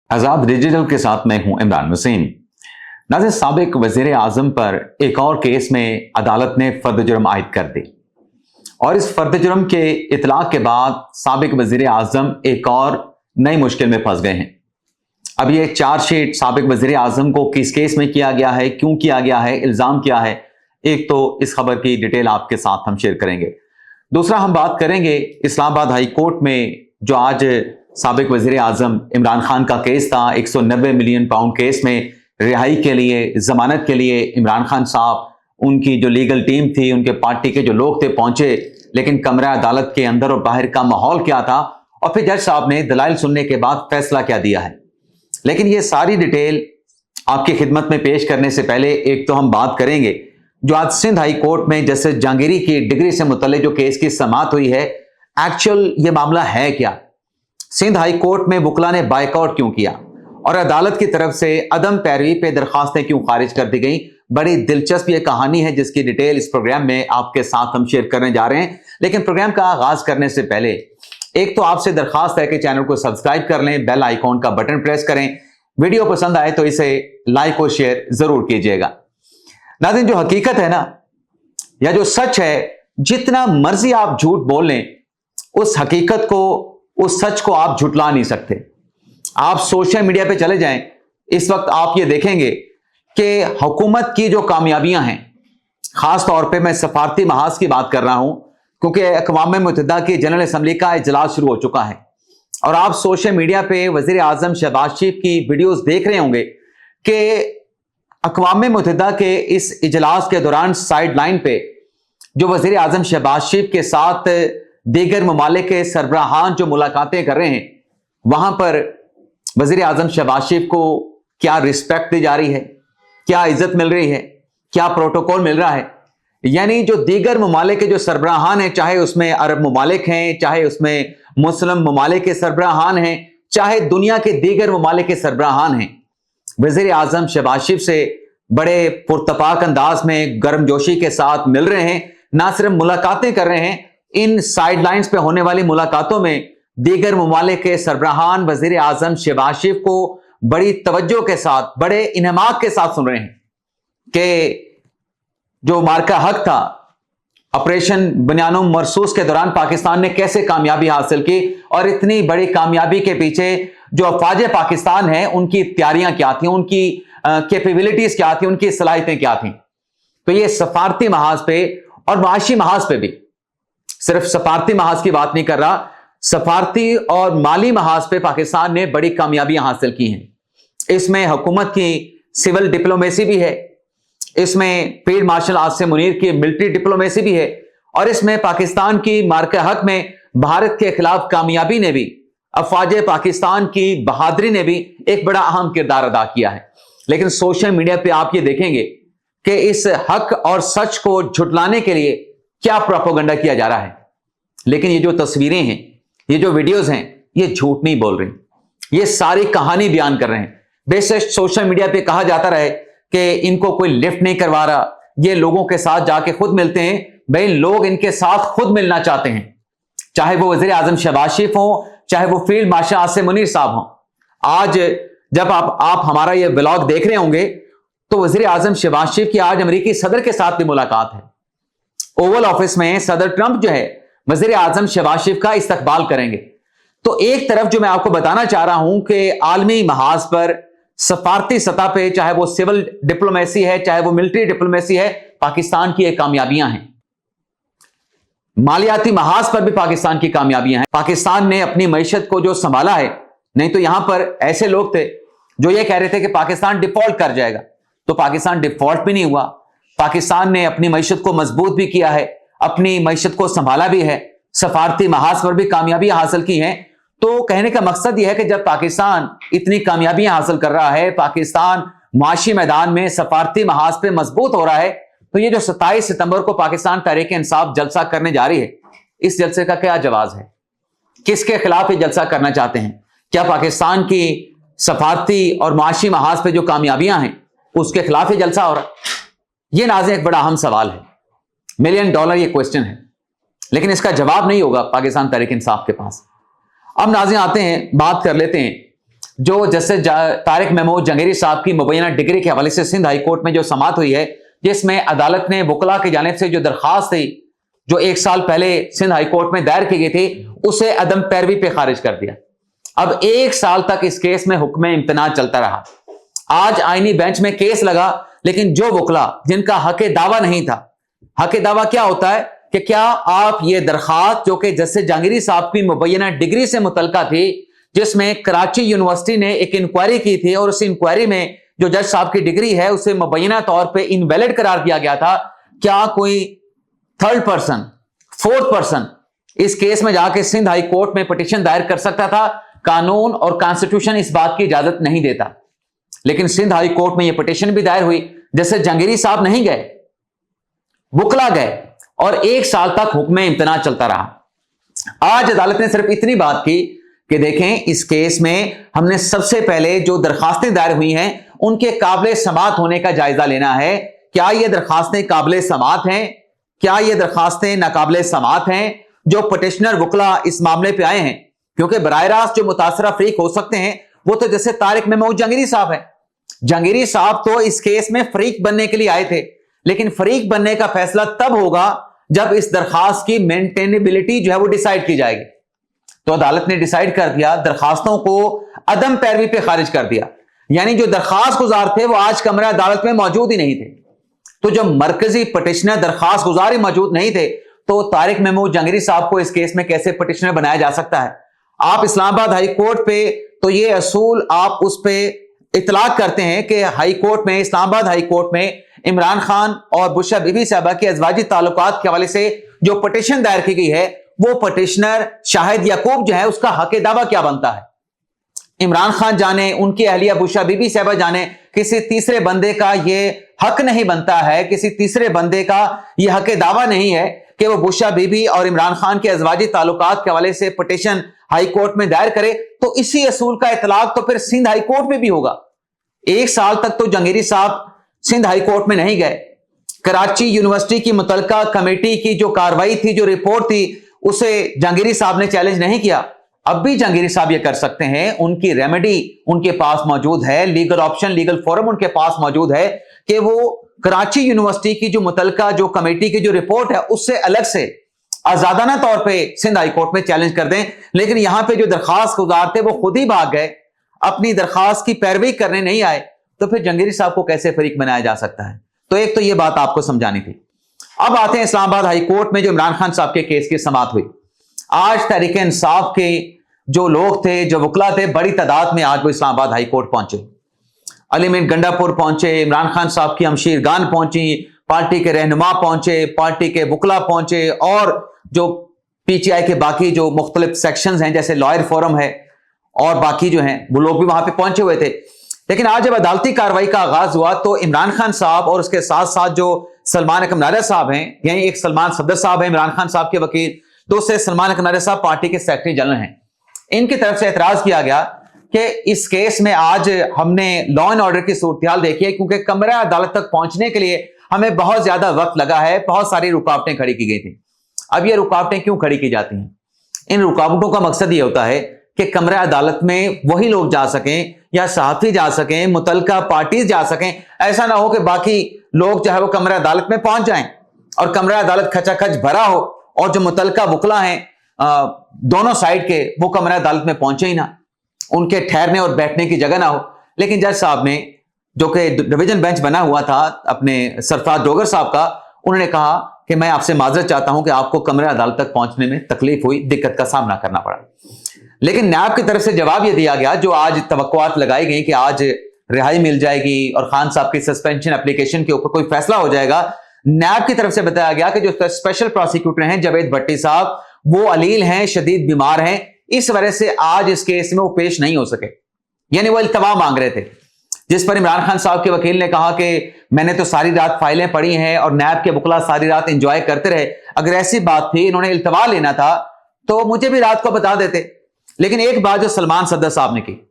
आजाद digital के साथ मैं हूं इमरान हुसैन। नाज़रीन, साबिक वज़ीर आज़म पर एक और केस में अदालत ने फर्द जुर्म आयद कर दी और इस फर्द जुर्म के इतलाक के बाद साबिक वज़ीर आज़म एक और नई मुश्किल में फंस गए हैं। अब ये चार्जशीट साबिक वज़ीर आज़म को किस केस में किया गया है, क्यों किया गया है, इल्ज़ाम क्या है, एक तो इस खबर की डिटेल आपके साथ हम शेयर करेंगे। दूसरा हम बात करेंगे इस्लामाबाद हाई कोर्ट में जो आज साबिक वज़ीर आज़म इमरान खान का केस था, 190 मिलियन पाउंड केस में रिहाई के लिए, जमानत के लिए इमरान खान साहब, उनकी जो लीगल टीम थी, उनके पार्टी के जो लोग थे पहुंचे, लेकिन कमरा अदालत के अंदर और बाहर का माहौल क्या था और फिर जज साहब ने दलाइल सुनने के बाद फैसला क्या दिया है। लेकिन ये सारी डिटेल आपकी खिदमत में पेश करने से पहले एक तो हम बात करेंगे जो आज सिंध हाई कोर्ट में जस्टिस जहांगीरी की डिग्री से मुतल्लिक जो केस की समाअत हुई है, एक्चुअल ये मामला है क्या, सिंध हाई कोर्ट में वकला ने बाइकआउट क्यों किया और अदालत की तरफ से अदम पैरवी पे दरखास्तें क्यों खारिज कर दी गई। बड़ी दिलचस्प ये कहानी है जिसकी डिटेल इस प्रोग्राम में आपके साथ हम शेयर करने जा रहे हैं। लेकिन प्रोग्राम का आगाज करने से पहले एक तो आपसे दरखास्त है कि चैनल को सब्सक्राइब कर लें, बेल आइकॉन का बटन प्रेस करें, वीडियो पसंद आए तो इसे लाइक और शेयर जरूर कीजिएगा। नाज़रीन, जो हकीकत है ना या जो सच है, जितना मर्जी आप झूठ बोल लें, उस हकीकत को, उस सच को आप झुटला नहीं सकते। आप सोशल मीडिया पे चले जाएं, इस वक्त आप ये देखेंगे कि हुकूमत की जो कामयाबियां हैं, खास तौर पे मैं सफारती महाज की बात कर रहा हूं क्योंकि अक़वाम मुत्तहिदा की जनरल असम्बली का इजलास शुरू हो चुका है और आप सोशल मीडिया पे वज़ीर आज़म शहबाज शरीफ की वीडियोस देख रहे होंगे कि अक़वाम मुत्तहिदा के इस इजलास के दौरान साइड लाइन पे जो वज़ीर आज़म शहबाज शरीफ के साथ दीगर ममालिक के सरबराहान जो मुलाकातें कर रहे हैं, वहां पर वज़ीर आज़म शहबाज शरीफ को क्या रिस्पेक्ट दी जा रही है, क्या इज्जत मिल रही है, क्या प्रोटोकॉल मिल रहा है। यानी जो दीगर ममालिक के जो सरबराहान हैं, चाहे उसमें अरब ममालिक हैं, चाहे उसमें मुस्लिम ममालिक के सरबराहान हैं, चाहे दुनिया के दीगर ममालिक के सरबराहान हैं, वज़ीर आज़म शहबाज शरीफ से बड़े पुरतपाक अंदाज में गर्मजोशी के साथ मिल रहे हैं। ना सिर्फ मुलाकातें कर रहे हैं, इन साइडलाइंस पे होने वाली मुलाकातों में दीगर ममालिक के सरबराहान वज़ीर आज़म शहबाज शरीफ को बड़ी तवज्जो के साथ, बड़े इन्हमाक के साथ सुन रहे हैं कि जो मार्का हक था, ऑपरेशन बुनियानुम मरसूस के दौरान पाकिस्तान ने कैसे कामयाबी हासिल की और इतनी बड़ी कामयाबी के पीछे जो अफवाज पाकिस्तान है उनकी तैयारियां क्या थी, उनकी कैपेबिलिटीज क्या थी, उनकी सलाहियतें क्या थी। तो ये सफारती महाज पे और माशी महाज पे भी, सिर्फ सफारती महाज की बात नहीं कर रहा, सफारती और माली महाज पे पाकिस्तान ने बड़ी कामयाबियां हासिल की हैं। इसमें हुकूमत की सिविल डिप्लोमेसी भी है, इसमें फील्ड मार्शल आसिम मुनीर की मिलिट्री डिप्लोमेसी भी है और इसमें पाकिस्तान की मार्का हक में भारत के खिलाफ कामयाबी ने भी, अफवाज पाकिस्तान की बहादुरी ने भी एक बड़ा अहम किरदार अदा किया है। लेकिन सोशल मीडिया पे आप ये देखेंगे कि इस हक और सच को झुटलाने के लिए क्या प्रोपेगेंडा किया जा रहा है। लेकिन ये जो तस्वीरें हैं, ये जो वीडियोस हैं, ये झूठ नहीं बोल रही, ये सारी कहानी बयान कर रहे हैं। बेशक सोशल मीडिया पे कहा जाता रहे कि इनको कोई लिफ्ट नहीं करवा रहा, ये लोगों के साथ जाके खुद मिलते हैं। भाई, लोग इनके साथ खुद मिलना चाहते हैं, चाहे वो वज़ीर आज़म शहबाज शरीफ हो, चाहे वो फील्ड मार्शल आसिम मुनीर साहब हो। आज जब आप हमारा ये ब्लॉग देख रहे होंगे तो वज़ीर आज़म शहबाज शरीफ की आज अमेरिकी सदर के साथ भी मुलाकात है। ओवल ऑफिस में सदर ट्रंप जो है वज़ीर आज़म शहबाज शरीफ का इस्तकबाल करेंगे। तो एक तरफ जो मैं आपको बताना चाह रहा हूं कि आलमी महाज पर सफारती सतह पे, चाहे वो सिविल डिप्लोमेसी है, चाहे वो मिलिट्री डिप्लोमेसी है, पाकिस्तान की एक कामयाबियां हैं। मालियाती महाज पर भी पाकिस्तान की कामयाबियां हैं। पाकिस्तान ने अपनी मईशत को जो संभाला है, नहीं तो यहां पर ऐसे लोग थे जो ये कह रहे थे कि पाकिस्तान डिफॉल्ट कर जाएगा, तो पाकिस्तान डिफॉल्ट भी नहीं हुआ। पाकिस्तान ने अपनी मईशत को मजबूत भी किया है, अपनी मईशत को संभाला भी है, सफारती महाज पर भी कामयाबियां हासिल की हैं। तो कहने का मकसद यह है कि जब पाकिस्तान इतनी कामयाबियां हासिल कर रहा है, पाकिस्तान माशी मैदान में सफारती महाज पे मजबूत हो रहा है, तो ये जो 27 सितंबर को पाकिस्तान तहरीक इंसाफ जलसा करने जा रही है, इस जलसे का क्या जवाब है, किसके खिलाफ ये जलसा करना चाहते हैं? क्या पाकिस्तान की सफारती और माशी महाज पे जो कामयाबियां हैं उसके खिलाफ ये जलसा हो रहा है? ये नाज़रीन एक बड़ा अहम सवाल है, $1 मिलियन ये क्वेश्चन है, लेकिन इसका जवाब नहीं होगा पाकिस्तान तहरीक इंसाफ के पास। अब नाज़रीन आते हैं, बात कर लेते हैं जो जस्टिस तारिक महमूद जंगेरी साहब की मुबैना डिग्री के हवाले से सिंध हाई कोर्ट में जो समाअत हुई है, जिसमें अदालत ने वकला की जानिब से जो दरखास्त थी जो 1 साल पहले सिंध हाई कोर्ट में दायर की गई थी, उसे अदम पैरवी पे खारिज कर दिया। अब 1 साल तक इस केस में हुक्म इम्तना चलता रहा। आज आईनी बेंच में केस लगा, लेकिन जो वकला जिनका हक दावा नहीं था, हक दावा क्या होता है कि क्या आप ये दरखास्त जो कि जस्टिस जहांगीरी साहब की मुबैना डिग्री से मुतल्लिका थी, जिसमें कराची यूनिवर्सिटी ने एक इंक्वायरी की थी और उस इंक्वायरी में जो जज साहब की डिग्री है उसे मुबैना तौर पे इनवैलिड करार दिया गया था, क्या कोई थर्ड पर्सन, फोर्थ पर्सन इस केस में जाके सिंध हाई कोर्ट में पिटीशन दायर कर सकता था? कानून और कॉन्स्टिट्यूशन इस बात की इजाजत नहीं देता। लेकिन सिंध हाई कोर्ट में यह पिटीशन भी दायर हुई, जैसे जहांगीरी साहब नहीं गए, वकला गए और 1 साल तक हुक्म इम्तना चलता रहा। आज अदालत ने सिर्फ इतनी बात की कि देखें, इस केस में हमने सबसे पहले जो दरखास्तें दायर हुई हैं उनके काबिल समाअत होने का जायजा लेना है। क्या ये दरखास्तें काबिल समाअत हैं? क्या ये दरखास्तें नाकाबिल समाअत हैं? जो पिटिशनर वकला इस मामले पे आए हैं, क्योंकि बराह रास्त जो मुतासरा फरीक हो सकते हैं वो तो जैसे तारिक महमूद जहांगीरी साहब है। जहांगीरी साहब तो इस केस में फरीक बनने के लिए आए थे, लेकिन फरीक बनने का फैसला तब होगा जब इस दरखास्त की मेंटेनेबिलिटी जो है वो डिसाइड की जाएगी। तो अदालत ने डिसाइड कर दिया, दरखास्तों को अदम पैरवी पे खारिज कर दिया। यानी जो दरखास्त गुजार थे वो आज कमरा अदालत में मौजूद ही नहीं थे। तो जब मरकजी पिटिशनर दरखास्त गुजार ही मौजूद नहीं थे, तो तारिक महमूद जहांगीरी साहब को इस केस में कैसे पिटिशनर बनाया जा सकता है? आप इस्लामाबाद हाई कोर्ट पे तो ये असूल आप उस पे इतलाक करते हैं कि हाई कोर्ट में, इस्लामाबाद हाई कोर्ट में इमरान खान और बुशरा बीबी साहबा के अज़वाजी ताल्लुकात के हवाले से जो पिटिशन दायर की गई है, वो पिटिशनर शाहिद याकूब जो है उसका हक दावा क्या बनता है? इमरान खान जाने, उनकी अहलिया बुशरा बीबी साहबा जाने, किसी तीसरे बंदे का ये हक नहीं बनता है, किसी तीसरे बंदे का ये हक दावा नहीं है कि वो बुशरा बीबी और इमरान खान के अज़वाजी ताल्लुकात के हवाले से पिटिशन हाई कोर्ट में दायर करे। तो इसी असूल का इतलाक तो फिर सिंध हाई कोर्ट में भी होगा। 1 साल तक तो जहांगीरी साहब सिंध हाई कोर्ट में नहीं गए। कराची यूनिवर्सिटी की मुतल्लिका कमेटी की जो कार्रवाई थी, जो रिपोर्ट थी, उसे जहांगीरी साहब ने चैलेंज नहीं किया। अब भी जहांगीरी साहब ये कर सकते हैं, उनकी रेमेडी उनके पास मौजूद है, लीगल ऑप्शन, लीगल फोरम उनके पास मौजूद है कि वो कराची यूनिवर्सिटी की जो मुतल्लिका जो कमेटी की जो रिपोर्ट है उससे अलग से आजादाना तौर पे सिंध हाई कोर्ट में चैलेंज कर दें। लेकिन यहां पे जो दरखास्त गुजार थे वो खुद ही भाग गए, अपनी दरखास्त की पैरवी करने नहीं आए, तो फिर जहांगीरी साहब को कैसे फरीक बनाया जा सकता है? तो एक तो ये बात आपको समझानी थी। अब आते हैं इस्लामाबाद हाई कोर्ट में जो इमरान खान साहब के केस की समाअत हुई। आज तहरीक इंसाफ के जो लोग थे, जो वकला थे, बड़ी तादाद में आज वो इस्लामाबाद हाई कोर्ट पहुंचे। अली मीर गंडापुर पहुंचे, इमरान खान साहब की हमशीर गान पहुंची, पार्टी के रहनुमा पहुंचे, पार्टी के वकला पहुंचे, और जो पीटीआई के बाकी जो मुख्तलिफ सेक्शंस हैं जैसे लॉयर फोरम है और बाकी जो हैं वो लोग भी वहां पे पहुंचे हुए थे। लेकिन आज जब अदालती कार्रवाई का आगाज हुआ तो इमरान खान साहब और उसके साथ साथ जो सलमान अकमनारा साहब हैं, यानी एक सलमान सदर साहब हैं इमरान खान साहब के वकील, दूसरे सलमान अकमनारा साहब पार्टी के सेक्रेटरी जनरल हैं, इनकी तरफ से एतराज किया गया कि इस केस में आज हमने लॉ एंड ऑर्डर की सूरत देखी है, क्योंकि कमरा अदालत तक पहुंचने के लिए हमें बहुत ज्यादा वक्त लगा है, बहुत सारी रुकावटें खड़ी की गई थी। अब ये रुकावटें क्यों खड़ी की जाती हैं? इन रुकावटों का मकसद ये होता है कि कमरा अदालत में वही लोग जा सकें या सहाफी जा सकें, मुतल्लिका पार्टीज जा सकें। ऐसा ना हो कि बाकी लोग जो है वो कमरा अदालत में पहुंच जाएं और कमरा अदालत खचाखच भरा हो और जो मुतल्लिका वकला हैं दोनों साइड के, वो कमरा अदालत में पहुंचे ही ना, उनके ठहरने और बैठने की जगह ना हो। लेकिन जज साहब ने, जो कि डिवीजन बेंच बना हुआ था अपने सरफराज डोगर साहब का, उन्होंने कहा कि मैं आपसे माजरत चाहता हूं कि आपको कमरा अदालत तक पहुंचने में तकलीफ हुई, दिक्कत का सामना करना पड़ा। लेकिन न्याब की तरफ से जवाब यह दिया गया, जो आज तवक्कुआत लगाई गई कि आज रिहाई मिल जाएगी और खान साहब की सस्पेंशन एप्लीकेशन के ऊपर कोई फैसला हो जाएगा, न्याब की तरफ से बताया गया कि जो स्पेशल प्रोसिक्यूटर हैं जावेद भट्टी साहब, वो अलील हैं, शदीद बीमार हैं, इस वजह से आज इस केस में वो पेश नहीं हो सके। यानी वो इल्तवा मांग रहे थे, जिस पर इमरान खान साहब के वकील ने कहा कि मैंने तो सारी रात फाइलें पढ़ी हैं और नैब के वकला सारी रात एंजॉय करते रहे, अगर ऐसी बात थी, इन्होंने इल्तवा लेना था तो मुझे भी रात को बता देते। लेकिन एक बात जो सलमान सदर साहब ने की,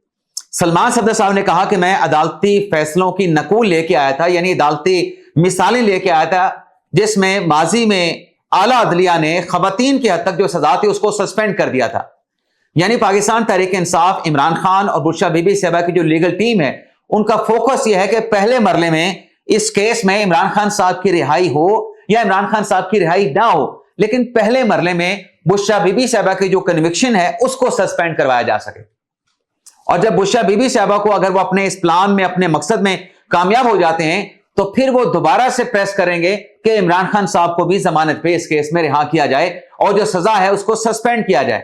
सलमान सदर साहब ने कहा कि मैं अदालती फैसलों की नकूल लेके आया था, यानी अदालती मिसालें लेके आया था जिसमें माजी में आला अदलिया ने खवातीन की हद तक जो सजा थी उसको सस्पेंड कर दिया था। یعنی پاکستان تحریک انصاف، عمران خان اور بشرا بی بی صاحبہ کی جو لیگل ٹیم ہے، ان کا فوکس یہ ہے کہ پہلے مرحلے میں اس کیس میں عمران خان صاحب کی رہائی ہو یا عمران خان صاحب کی رہائی نہ ہو، لیکن پہلے مرحلے میں بشرا بی بی صاحبہ کی جو کنوکشن ہے اس کو سسپینڈ کروایا جا سکے۔ اور جب بشرا بی بی صاحبہ کو اگر وہ اپنے اس پلان میں، اپنے مقصد میں کامیاب ہو جاتے ہیں تو پھر وہ دوبارہ سے پریس کریں گے کہ عمران خان صاحب کو بھی ضمانت پہ اس کیس میں رہا کیا جائے اور جو سزا ہے اس کو سسپینڈ کیا جائے۔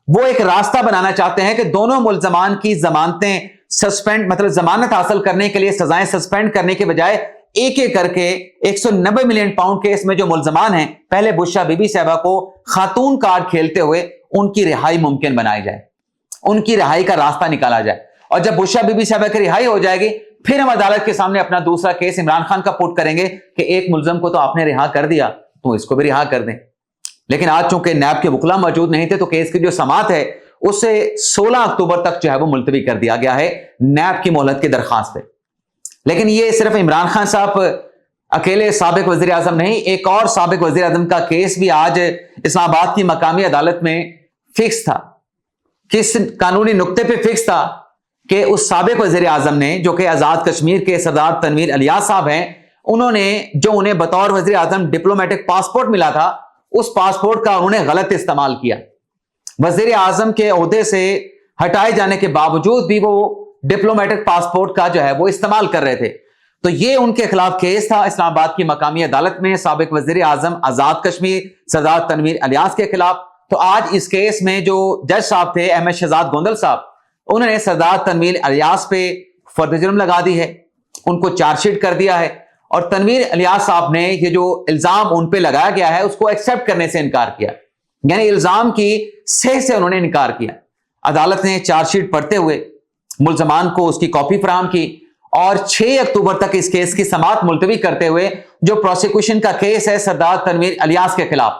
وہ ایک راستہ بنانا چاہتے ہیں کہ دونوں ملزمان کی ضمانتیں سسپینڈ، مطلب ضمانت حاصل کرنے کے لیے سزائیں سسپینڈ کرنے کے بجائے ایک ایک کر کے 190 ملین پاؤنڈ کیس میں جو ملزمان ہیں، پہلے بشرا بی بی صاحبہ کو خاتون کارڈ کھیلتے ہوئے ان کی رہائی ممکن بنائی جائے، ان کی رہائی کا راستہ نکالا جائے۔ اور جب بشرا بی بی صاحبہ کی رہائی ہو جائے گی، پھر ہم عدالت کے سامنے اپنا دوسرا کیس عمران خان کا پٹ کریں گے کہ ایک ملزم کو تو آپ نے رہا کر دیا، تو اس کو بھی رہا کر دیں۔ لیکن آج چونکہ نیب کے وکلا موجود نہیں تھے تو کیس کی جو سماعت ہے اسے 16 اکتوبر تک جو ہے وہ ملتوی کر دیا گیا ہے نیب کی مہلت کی درخواست پہ۔ لیکن یہ صرف عمران خان صاحب اکیلے سابق وزیر اعظم نہیں، ایک اور سابق وزیر اعظم کا کیس بھی آج اسلام آباد کی مقامی عدالت میں فکس تھا۔ کس قانونی نقطے پہ فکس تھا کہ اس سابق وزیر اعظم نے، جو کہ آزاد کشمیر کے سردار تنویر الیاس صاحب ہیں، انہوں نے جو انہیں بطور وزیر اعظم ڈپلومیٹک پاسپورٹ ملا تھا، اس پاسپورٹ کا انہوں نے غلط استعمال کیا۔ وزیر اعظم کے عہدے سے ہٹائے جانے کے باوجود بھی وہ ڈپلومیٹک پاسپورٹ کا جو ہے وہ استعمال کر رہے تھے۔ تو یہ ان کے خلاف کیس تھا اسلام آباد کی مقامی عدالت میں، سابق وزیر اعظم آزاد کشمیر سردار تنویر الیاس کے خلاف۔ تو آج اس کیس میں جو جج صاحب تھے احمد شہزاد گوندل صاحب، انہوں نے سردار تنویر الیاس پہ فرد جرم لگا دی ہے، ان کو چارج شیٹ کر دیا ہے، اور تنویر الیاس صاحب نے یہ جو الزام ان پہ لگایا گیا ہے اس کو ایکسپٹ کرنے سے انکار کیا، یعنی الزام کی صحت سے انہوں نے انکار کیا۔ عدالت نے چارج شیٹ پڑھتے ہوئے ملزمان کو اس کی کاپی فراہم کی اور 6 اکتوبر تک اس کیس کی سماعت ملتوی کرتے ہوئے جو پروسیکیوشن کا کیس ہے سردار تنویر الیاس کے خلاف،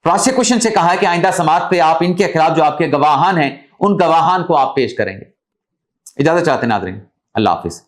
پروسیکیوشن سے کہا ہے کہ آئندہ سماعت پہ آپ ان کے خلاف جو آپ کے گواہان ہیں ان گواہان کو آپ پیش کریں گے۔ اجازت چاہتے ہیں ناظرین، اللہ حافظ۔